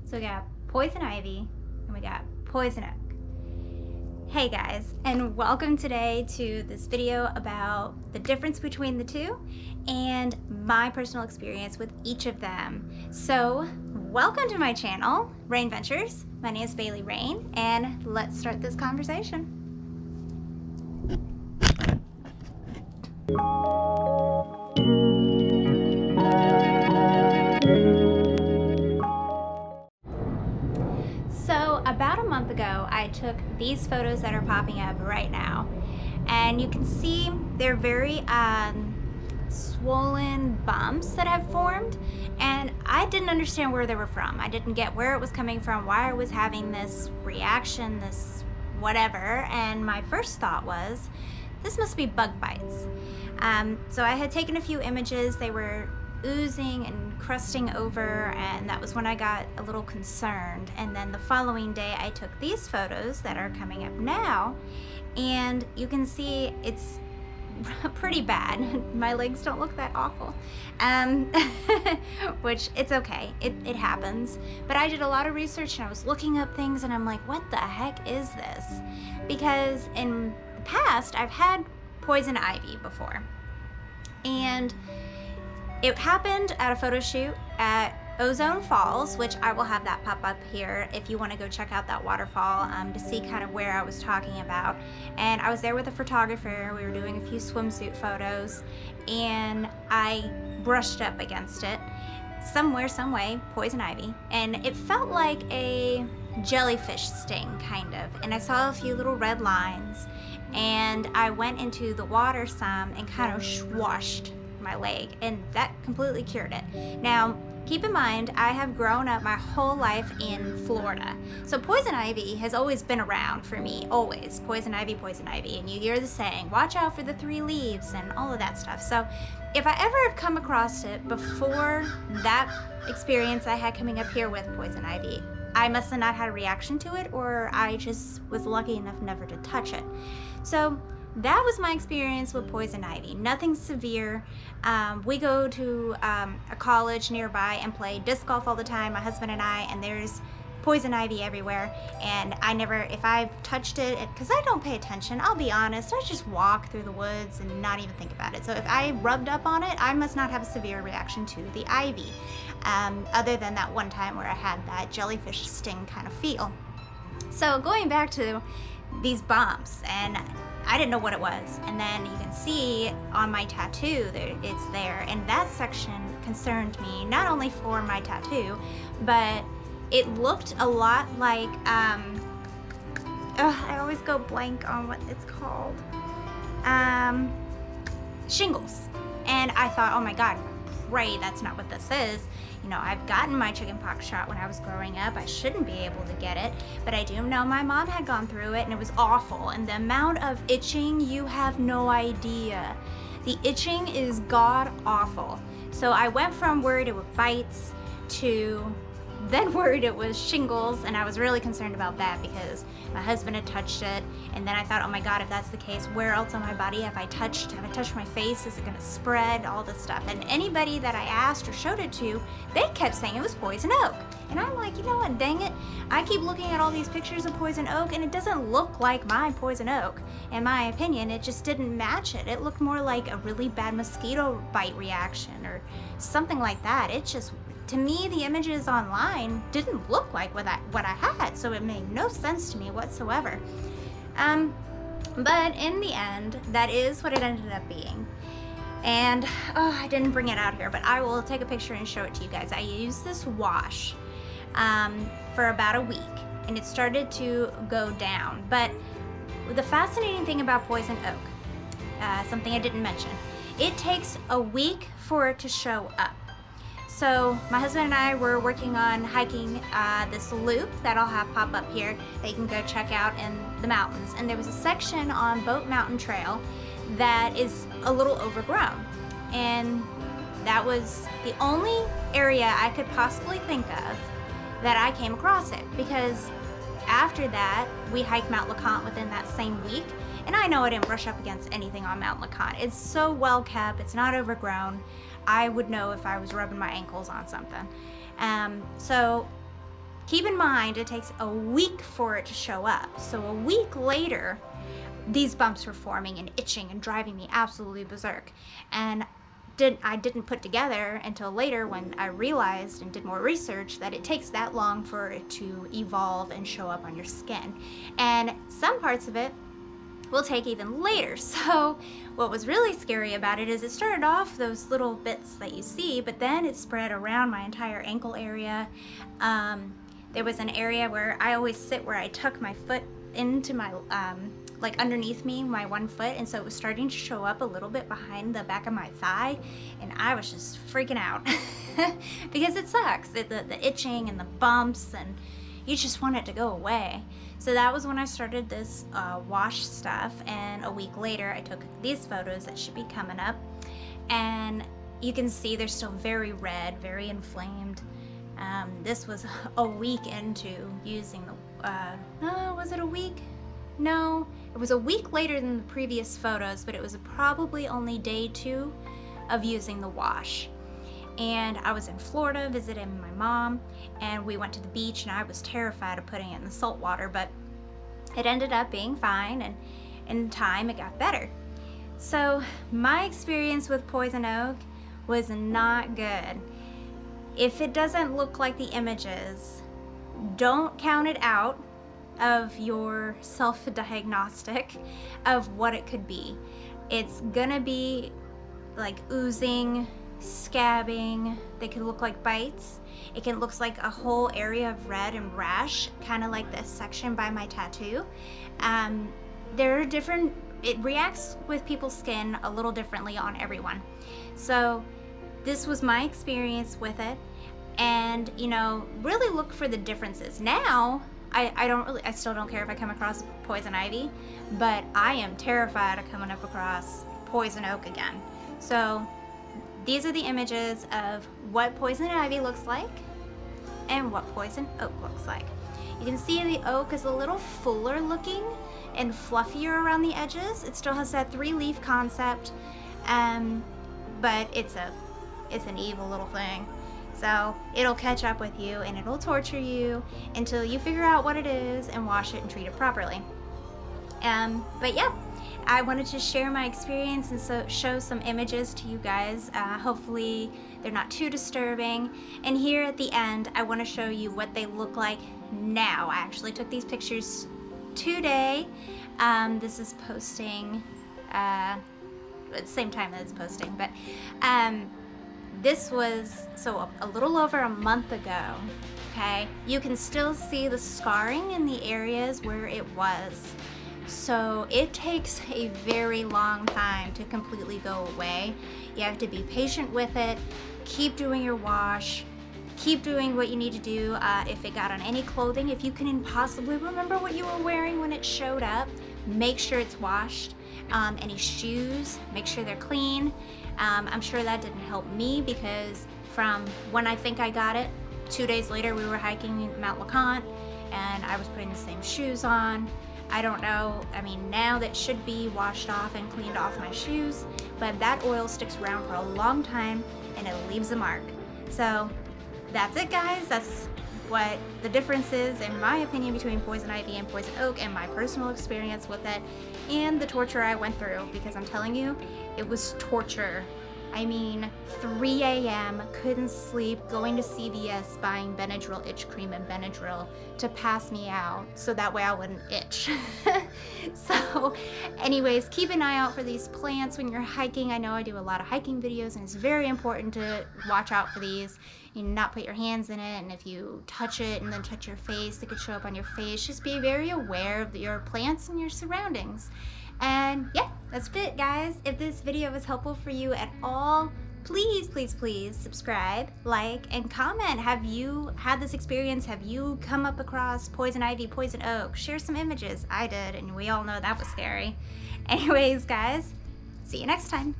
So we got poison ivy and we got poison oak. Hey guys, and welcome today to this video about the difference between the two and my personal experience with each of them. So welcome to my channel, Rayne Ventures. My name is Bailey Rayne, and let's start this conversation. So about a month ago, I took these photos that are popping up right now, and you can see they're very swollen bumps that have formed, and I didn't understand where they were from. I didn't get where it was coming from, why I was having this reaction, this whatever, and my first thought was, this must be bug bites. So I had taken a few images. They were oozing and crusting over, and that was when I got a little concerned. And then the following day I took these photos that are coming up now, and you can see it's pretty bad. My legs don't look that awful, which it's okay, it happens. But I did a lot of research and I was looking up things, and I'm like, what the heck is this? Because in the past I've had poison ivy before, and it happened at a photo shoot at Ozone Falls, which I will have that pop up here if you want to go check out that waterfall to see kind of where I was talking about. And I was there with a photographer. We were doing a few swimsuit photos, and I brushed up against it somewhere, some way, poison ivy, and it felt like a jellyfish sting kind of, and I saw a few little red lines, and I went into the water some and kind of swashed my leg, and that completely cured it. Now keep in mind, I have grown up my whole life in Florida, so poison ivy has always been around for me, always. Poison ivy, and you hear the saying, watch out for the 3 leaves and all of that stuff. So if I ever have come across it before that experience I had coming up here with poison ivy, I must have not had a reaction to it, or I just was lucky enough never to touch it. So that was my experience with poison ivy. Nothing severe. We go to a college nearby and play disc golf all the time, my husband and I, and there's poison ivy everywhere, and I never, if I've touched it, because I don't pay attention, I'll be honest, I just walk through the woods and not even think about it. So if I rubbed up on it, I must not have a severe reaction to the ivy, other than that one time where I had that jellyfish sting kind of feel. So going back to these bumps, and I didn't know what it was, and then you can see on my tattoo that it's there, and that section concerned me not only for my tattoo, but it looked a lot like I always go blank on what it's called, shingles. And I thought, oh my god, pray that's not what this is. You know, I've gotten my chickenpox shot when I was growing up. I shouldn't be able to get it, but I do know my mom had gone through it, and it was awful. And the amount of itching, you have no idea. The itching is god awful. So I went from worried it was bites to then worried it was shingles, and I was really concerned about that because my husband had touched it, and then I thought, oh my god, if that's the case, where else on my body have I touched my face? Is it going to spread? All this stuff. And anybody that I asked or showed it to, they kept saying it was poison oak, and I'm like, you know what, dang it, I keep looking at all these pictures of poison oak, and it doesn't look like my poison oak. In my opinion, it just didn't match it. It looked more like a really bad mosquito bite reaction or something like that. It just, to me, the images online didn't look like what I had, so it made no sense to me whatsoever. But in the end, that is what it ended up being. And I didn't bring it out here, but I will take a picture and show it to you guys. I used this wash for about a week, and it started to go down. But the fascinating thing about poison oak, something I didn't mention, it takes a week for it to show up. So my husband and I were working on hiking this loop that I'll have pop up here that you can go check out in the mountains. And there was a section on Boat Mountain Trail that is a little overgrown. And that was the only area I could possibly think of that I came across it. Because after that, we hiked Mount LeConte within that same week. And I know I didn't brush up against anything on Mount LeConte. It's so well kept, it's not overgrown. I would know if I was rubbing my ankles on something. So keep in mind it takes a week for it to show up. So a week later, these bumps were forming and itching and driving me absolutely berserk. And I didn't put together until later when I realized and did more research that it takes that long for it to evolve and show up on your skin. And some parts of it will take even later. So what was really scary about it is it started off those little bits that you see, but then it spread around my entire ankle area. There was an area where I always sit where I tuck my foot into my like underneath me, my one foot, and so it was starting to show up a little bit behind the back of my thigh, and I was just freaking out because it sucks, the itching and the bumps, and you just want it to go away. So that was when I started this wash stuff, and a week later I took these photos that should be coming up, and you can see they're still very red, very inflamed. This was a week into using the, was it a week? No, it was a week later than the previous photos, but it was probably only day 2 of using the wash. And I was in Florida visiting my mom, and we went to the beach, and I was terrified of putting it in the salt water, but it ended up being fine, and in time it got better. So my experience with poison oak was not good. If it doesn't look like the images, don't count it out of your self-diagnostic of what it could be. It's gonna be like oozing, scabbing. They can look like bites. It can look like a whole area of red and rash, kind of like this section by my tattoo. There are different, it reacts with people's skin a little differently on everyone. So this was my experience with it, and you know, really look for the differences. Now I still don't care if I come across poison ivy, but I am terrified of coming up across poison oak again. So these are the images of what poison ivy looks like and what poison oak looks like. You can see the oak is a little fuller looking and fluffier around the edges. It still has that 3-leaf concept, but it's an evil little thing. So it'll catch up with you and it'll torture you until you figure out what it is and wash it and treat it properly. But yeah, I wanted to share my experience and so show some images to you guys. Hopefully they're not too disturbing. And here at the end, I want to show you what they look like now. I actually took these pictures today. This is posting at the same time that it's posting, but this was a little over a month ago. Okay, you can still see the scarring in the areas where it was. So it takes a very long time to completely go away. You have to be patient with it, keep doing your wash, keep doing what you need to do. If it got on any clothing, if you can impossibly remember what you were wearing when it showed up, make sure it's washed. Any shoes, make sure they're clean. I'm sure that didn't help me because from when I think I got it, 2 days later we were hiking Mount LeConte and I was putting the same shoes on. I don't know, I mean, now that should be washed off and cleaned off my shoes, but that oil sticks around for a long time and it leaves a mark. So that's it, guys. That's what the difference is, in my opinion, between poison ivy and poison oak and my personal experience with it and the torture I went through, because I'm telling you, it was torture. I mean, 3 a.m., couldn't sleep, going to CVS, buying Benadryl itch cream and Benadryl to pass me out so that way I wouldn't itch. So anyways, keep an eye out for these plants when you're hiking. I know I do a lot of hiking videos and it's very important to watch out for these. You not put your hands in it, and if you touch it and then touch your face, it could show up on your face. Just be very aware of your plants and your surroundings. And yeah, that's it, guys. If this video was helpful for you at all, please, please, please subscribe, like, and comment. Have you had this experience? Have you come up across poison ivy, poison oak? Share some images. I did, and we all know that was scary. Anyways, guys, see you next time.